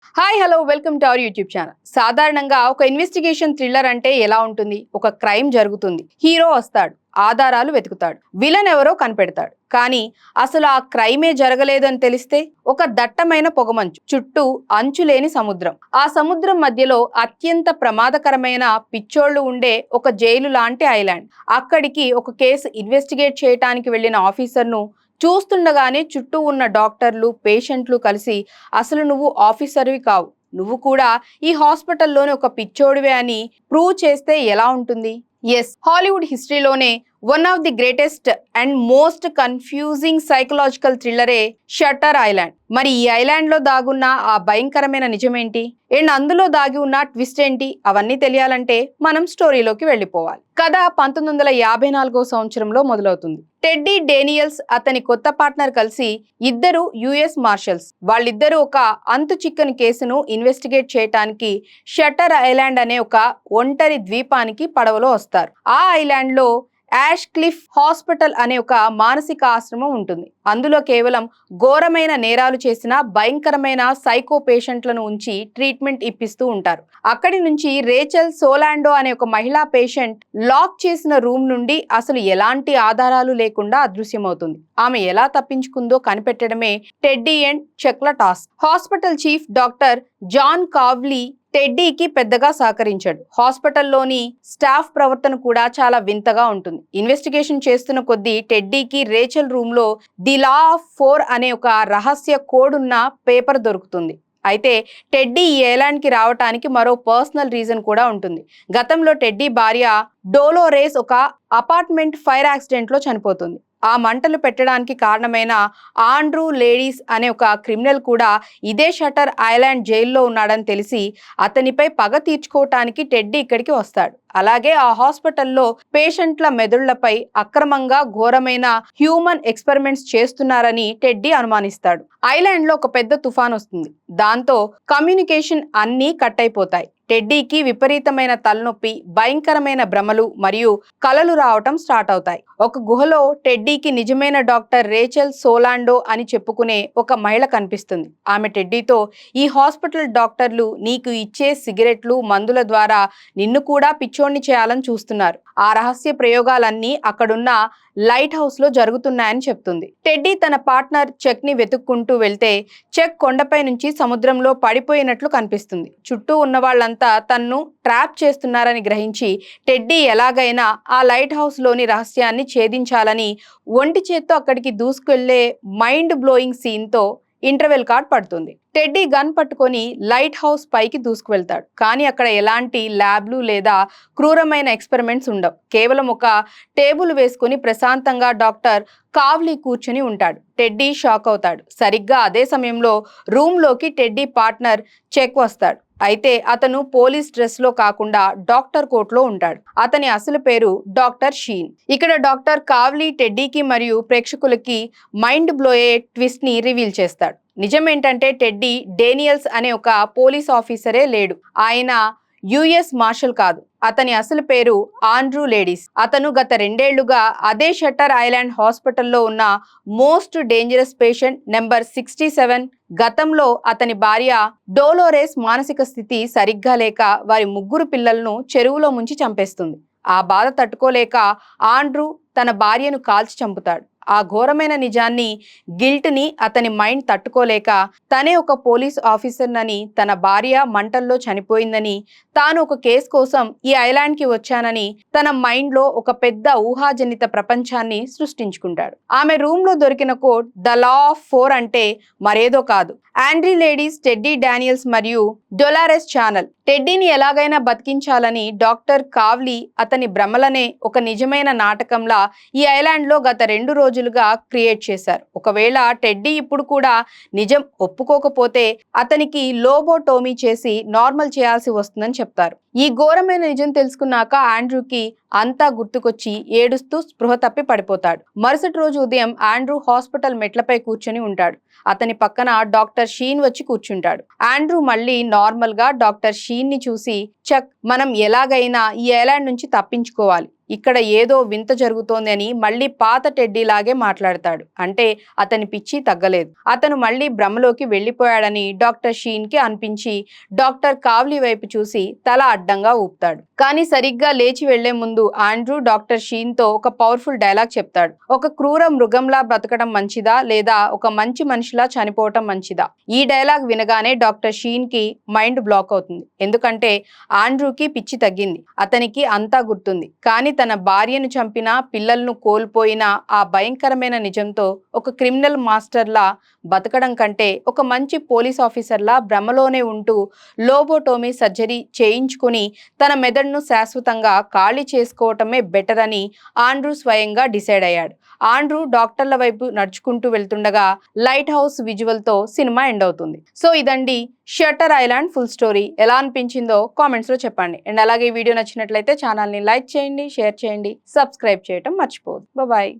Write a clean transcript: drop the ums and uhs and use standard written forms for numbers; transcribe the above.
Hi hello welcome to our YouTube channel. సాధారణంగా ఒక investigation thriller అంటే ఎలా ఉంటుంది? ఒక క్రైమ్ జరుగుతుంది, హీరో వస్తాడు, ఆధారాలు వెతుకుతాడు, విలన్ ఎవరో కనిపెడతాడు. కానీ అసలు ఆ క్రైమే జరగలేదని తెలిస్తే ఒక దట్టమైన పొగమంచు, చుట్టూ అంచులేని సముద్రం. ఆ సముద్రం మధ్యలో అత్యంత ప్రమాదకరమైన పిచ్చోళ్లు ఉండే ఒక జైలు లాంటి ఐలాండ్. అక్కడికి ఒక కేసు ఇన్వెస్టిగేట్ చేయడానికి వెళ్ళిన ఆఫీసర్ను చూస్తుండగానే చుట్టూ ఉన్న డాక్టర్లు, పేషెంట్లు కలిసి అసలు నువ్వు ఆఫీసర్వి కావు, నువ్వు కూడా ఈ హాస్పిటల్లోని ఒక పిచ్చోడివే అని ప్రూవ్ చేస్తే ఎలా ఉంటుంది? ఎస్, హాలీవుడ్ హిస్టరీలోనే one of the greatest and most confusing psychological థ్రిల్లరే షట్టర్ ఐలాండ్. మరి ఈ ఐలాండ్ లో దాగున్న ఆ భయంకరమైన నిజమేంటి, అండ్ అందులో దాగి ఉన్న ట్విస్ట్ ఏంటి? అవన్నీ తెలియాలంటే మనం స్టోరీలోకి వెళ్ళిపోవాలి. కథ 1954 సంవత్సరంలో మొదలవుతుంది. టెడ్డీ డేనియల్స్ అతని కొత్త పార్ట్నర్ కలిసి ఇద్దరు యుఎస్ మార్షల్స్, వాళ్ళిద్దరూ ఒక అంతు చిక్కని కేసును ఇన్వెస్టిగేట్ చేయటానికి షట్టర్ ఐలాండ్ అనే ఒక ఒంటరి ద్వీపానికి పడవలో వస్తారు. ఆ ఐలాండ్ లో యాష్ క్లిఫ్ హాస్పిటల్ అనే ఒక మానసిక ఆశ్రమం ఉంటుంది. అందులో కేవలం ఘోరమైన నేరాలు చేసిన భయంకరమైన సైకో పేషెంట్లను ఉంచి ట్రీట్మెంట్ ఇప్పిస్తూ ఉంటారు. అక్కడి నుంచి రేచల్ సోలాండో అనే ఒక మహిళా పేషెంట్ లాక్ చేసిన రూమ్ నుండి అసలు ఎలాంటి ఆధారాలు లేకుండా అదృశ్యమవుతుంది. ఆమె ఎలా తప్పించుకుందో కనిపెట్టడమే టెడ్డీ అండ్ చెక్ల task. Hospital chief doctor John Cawley టెడ్డీకి పెద్దగా సహకరించాడు. హాస్పిటల్లోని స్టాఫ్ ప్రవర్తన కూడా చాలా వింతగా ఉంటుంది. ఇన్వెస్టిగేషన్ చేస్తున్న కొద్దీ టెడ్డీకి రేచల్ రూమ్ లో ది లా ఆఫ్ 4 అనే ఒక రహస్య కోడ్ ఉన్న పేపర్ దొరుకుతుంది. అయితే టెడ్డీ ఈ ఐలాండ్కి రావటానికి మరో పర్సనల్ రీజన్ కూడా ఉంటుంది. గతంలో టెడ్డీ భార్య డోలోరేస్ ఒక అపార్ట్మెంట్ ఫైర్ యాక్సిడెంట్ లో చనిపోతుంది. ఆ మంటలు పెట్టడానికి కారణమైన ఆండ్రూ లేడీస్ అనే ఒక క్రిమినల్ కూడా ఇదే షట్టర్ ఐలాండ్ జైల్లో ఉన్నాడని తెలిసి అతనిపై పగ తీర్చుకోవటానికి టెడ్డీ ఇక్కడికి వస్తాడు. అలాగే ఆ హాస్పిటల్లో పేషెంట్ల మెదళ్లపై అక్రమంగా ఘోరమైన హ్యూమన్ ఎక్స్పెరిమెంట్స్ చేస్తున్నారని టెడ్డీ అనుమానిస్తాడు. ఐలాండ్ లో ఒక పెద్ద తుఫాన్ వస్తుంది. దాంతో కమ్యూనికేషన్ అన్నీ కట్ అయిపోతాయి. టెడ్డీకి విపరీతమైన తలనొప్పి, భయంకరమైన భ్రమలు మరియు కలలు రావటం స్టార్ట్ అవుతాయి. ఒక గుహలో టెడ్డీకి నిజమైన డాక్టర్ రేచల్ సోలాండో అని చెప్పుకునే ఒక మహిళ కనిపిస్తుంది. ఆమె టెడ్డీతో, ఈ హాస్పిటల్ డాక్టర్లు నీకు ఇచ్చే సిగరెట్లు, మందుల ద్వారా నిన్ను కూడా పిచ్చోడిని చేయాలని చూస్తున్నారు. ఆ రహస్య ప్రయోగాలన్నీ అక్కడున్న లైట్ హౌస్ లో జరుగుతున్నాయని చెప్తుంది. టెడ్డీ తన పార్ట్నర్ చెక్ ని వెతుక్కుంటూ వెళ్తే చెక్ కొండపై నుంచి సముద్రంలో పడిపోయినట్లు కనిపిస్తుంది. చుట్టూ ఉన్న వాళ్ళంతా తన్ను ట్రాప్ చేస్తున్నారని గ్రహించి టెడ్డీ ఎలాగైనా ఆ లైట్ హౌస్ లోని రహస్యాన్ని ఛేదించాలని ఒంటి చేత్తో అక్కడికి దూసుకెళ్లే మైండ్ బ్లోయింగ్ సీన్ తో ఇంటర్వెల్ కార్డ్ పడుతుంది. టెడ్డీ గన్ పట్టుకొని లైట్ హౌస్ పైకి దూసుకువెళ్తాడు. కానీ అక్కడ ఎలాంటి ల్యాబ్లు లేదా క్రూరమైన ఎక్స్పెరిమెంట్స్ ఉండవు. కేవలం ఒక టేబుల్ వేసుకుని ప్రశాంతంగా డాక్టర్ కావ్లీ కూర్చుని ఉంటాడు. టెడ్డీ షాక్ అవుతాడు. సరిగ్గా అదే సమయంలో రూమ్ లోకి టెడ్డీ పార్ట్నర్ చెక్ వస్తాడు. అయితే అతను పోలీస్ డ్రెస్ లో కాకుండా డాక్టర్ కోట్ లో ఉంటాడు. అతని అసలు పేరు డాక్టర్ షీన్. ఇక్కడ డాక్టర్ కావ్లీ టెడ్డీకి మరియు ప్రేక్షకులకి మైండ్ బ్లోయే ట్విస్ట్ ని రివీల్ చేస్తాడు. నిజమేంటంటే టెడ్డీ డేనియల్స్ అనే ఒక పోలీస్ ఆఫీసరే లేడు. ఆయన యుఎస్ మార్షల్ కాదు. అతని అసలు పేరు ఆండ్రూ లేడీస్. అతను గత 2 ఏళ్లుగా అదే షట్టర్ ఐలాండ్ హాస్పిటల్లో ఉన్న మోస్ట్ డేంజరస్ పేషెంట్ నెంబర్ 67. గతంలో అతని భార్య డోలోరేస్ మానసిక స్థితి సరిగ్గా లేక వారి 3 పిల్లలను చెరువులో ముంచి చంపేస్తుంది. ఆ బాధ తట్టుకోలేక ఆండ్రూ తన భార్యను కాల్చి చంపుతాడు. ఆ ఘోరమైన నిజాన్ని, గిల్ట్ ని అతని మైండ్ తట్టుకోలేక తనే ఒక పోలీస్ ఆఫీసర్నని, తన భార్య మంటల్లో చనిపోయిందని, తాను ఒక కేసు కోసం ఈ ఐలాండ్ కి వచ్చానని తన మైండ్ లో ఒక పెద్ద ఊహాజనిత ప్రపంచాన్ని సృష్టించుకుంటాడు. ఆమె రూమ్ లో దొరికిన కోడ్ ద లా ఆఫ్ 4 అంటే మరేదో కాదు, ఆండ్రీ లేడీస్, టెడ్డీ డానియల్స్ మరియు డొలారెస్ ఛానల్. టెడ్డీని ఎలాగైనా బతికించాలని డాక్టర్ కావ్లీ అతని భ్రమలనే ఒక నిజమైన నాటకంలా ఈ ఐలాండ్ లో గత 2 రోజులుగా క్రియేట్ చేశారు. ఒకవేళ టెడ్డీ ఇప్పుడు కూడా నిజం ఒప్పుకోకపోతే అతనికి లోబోటోమీ చేసి నార్మల్ చేయాల్సి వస్తుందని చెప్తారు. ఈ ఘోరమైన నిజం తెలుసుకున్నాక ఆండ్రూకి అంతా గుర్తుకొచ్చి ఏడుస్తూ స్పృహ తప్పి పడిపోతాడు. మరుసటి రోజు ఉదయం ఆండ్రూ హాస్పిటల్ మెట్లపై కూర్చొని ఉంటాడు. అతని పక్కన డాక్టర్ షీన్ వచ్చి కూర్చుంటాడు. ఆండ్రూ మళ్ళీ నార్మల్ గా డాక్టర్ షీన్ ని చూసి చక్, మనం ఎలాగైనా ఈ ఐలాండ్ నుంచి తప్పించుకోవాలి, ఇక్కడ ఏదో వింత జరుగుతోంది అని మళ్ళీ పాత టెడ్డీలాగే మాట్లాడతాడు. అంటే అతని పిచ్చి తగ్గలేదు. అతను మళ్ళీ భ్రమలోకి వెళ్లిపోయాడని డాక్టర్ షీన్ కి అనిపించి డాక్టర్ కావ్లీ వైపు చూసి తల అడ్డంగా ఊపుతాడు. కానీ సరిగ్గా లేచి వెళ్లే ముందు ఆండ్రూ డాక్టర్ షీన్ తో ఒక పవర్ఫుల్ డైలాగ్ చెప్తాడు. ఒక క్రూర మృగంలా బ్రతకడం మంచిదా లేదా ఒక మంచి మనిషిలా చనిపోవటం మంచిదా? ఈ డైలాగ్ వినగానే డాక్టర్ షీన్ కి మైండ్ బ్లాక్ అవుతుంది. ఎందుకంటే ఆండ్రూకి పిచ్చి తగ్గింది, అతనికి అంతా గుర్తుంది. కానీ తన భార్యను చంపిన, పిల్లలను కోల్పోయిన ఆ భయంకరమైన నిజంతో ఒక క్రిమినల్ మాస్టర్లా బతకడం కంటే ఒక మంచి పోలీస్ ఆఫీసర్లా భ్రమలోనే ఉంటూ లోబోటోమీ సర్జరీ చేయించుకుని తన మెదడును శాశ్వతంగా ఖాళీ చేసుకోవటమే బెటర్ అని ఆండ్రూ స్వయంగా డిసైడ్ అయ్యాడు. ఆండ్రూ డాక్టర్ల వైపు నడుచుకుంటూ వెళ్తుండగా లైట్ హౌస్ విజువల్ తో సినిమా ఎండ్ అవుతుంది. సో ఇదండి షట్టర్ ఐలాండ్ ఫుల్ స్టోరీ. ఎలా అనిపించిందో కామెంట్స్ లో చెప్పండి. అండ్ అలాగే ఈ వీడియో నచ్చినట్లయితే ఛానల్ ని లైక్ చేయండి, షేర్ చేయండి, సబ్స్క్రైబ్ చేయటం మర్చిపోవద్దు. బాయ్.